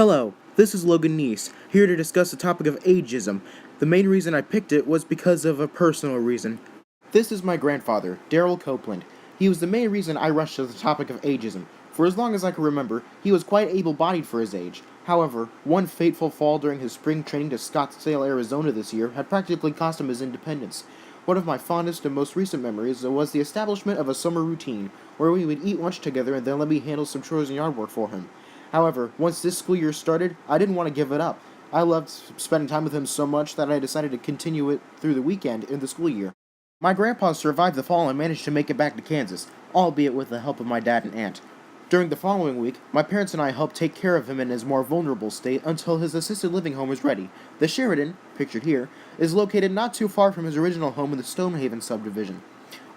Hello, this is Logan Neice, here to discuss the topic of ageism. The main reason I picked it was because of a personal reason. This is my grandfather, Daryl Copeland. He was the main reason I rushed to the topic of ageism. For as long as I can remember, he was quite able-bodied for his age. However, one fateful fall during his spring training to Scottsdale, Arizona this year had practically cost him his independence. One of my fondest and most recent memories was the establishment of a summer routine, where we would eat lunch together and then let me handle some chores and yard work for him. However, once this school year started, I didn't want to give it up. I loved spending time with him so much that I decided to continue it through the weekend in the school year. My grandpa survived the fall and managed to make it back to Kansas, albeit with the help of my dad and aunt. During the following week, my parents and I helped take care of him in his more vulnerable state until his assisted living home was ready. The Sheridan, pictured here, is located not too far from his original home in the Stonehaven subdivision.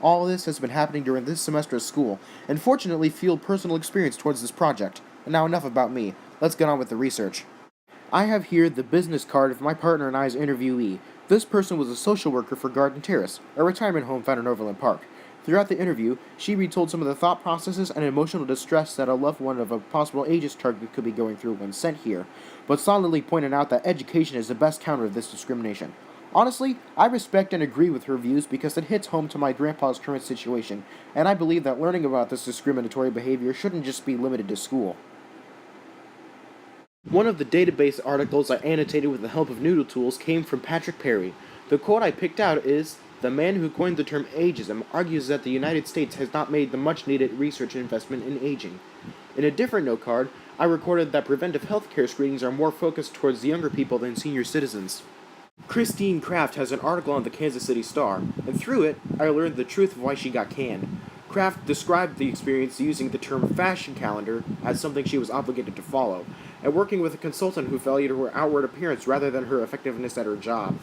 All this has been happening during this semester of school, and fortunately fueled personal experience towards this project. Now enough about me, let's get on with the research. I have here the business card of my partner and I's interviewee. This person was a social worker for Garden Terrace, a retirement home found in Overland Park. Throughout the interview, she retold some of the thought processes and emotional distress that a loved one of a possible ageist target could be going through when sent here, but solidly pointed out that education is the best counter of this discrimination. Honestly, I respect and agree with her views because it hits home to my grandpa's current situation, and I believe that learning about this discriminatory behavior shouldn't just be limited to school. One of the database articles I annotated with the help of Noodle Tools came from Patrick Perry. The quote I picked out is, "The man who coined the term ageism argues that the United States has not made the much-needed research investment in aging." In a different note card, I recorded that preventive healthcare screenings are more focused towards younger people than senior citizens. Christine Kraft has an article on the Kansas City Star, and through it, I learned the truth of why she got canned. Kraft described the experience using the term fashion calendar as something she was obligated to follow, and working with a consultant who valued her outward appearance rather than her effectiveness at her job.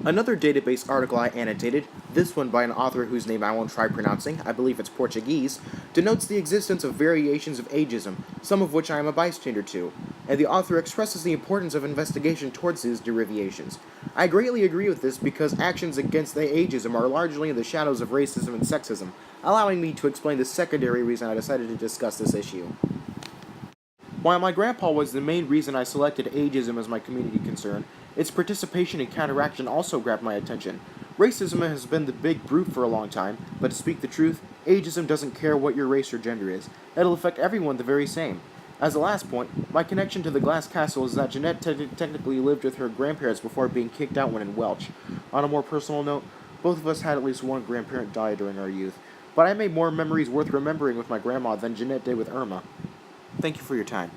Another database article I annotated, this one by an author whose name I won't try pronouncing, I believe it's Portuguese, denotes the existence of variations of ageism, some of which I am a bystander to, and the author expresses the importance of investigation towards these derivations. I greatly agree with this because actions against the ageism are largely in the shadows of racism and sexism, allowing me to explain the secondary reason I decided to discuss this issue. While my grandpa was the main reason I selected ageism as my community concern, its participation in counteraction also grabbed my attention. Racism has been the big brute for a long time, but to speak the truth, ageism doesn't care what your race or gender is. It'll affect everyone the very same. As a last point, my connection to the Glass Castle is that Jeanette technically lived with her grandparents before being kicked out when in Welch. On a more personal note, both of us had at least one grandparent die during our youth, but I made more memories worth remembering with my grandma than Jeanette did with Irma. Thank you for your time.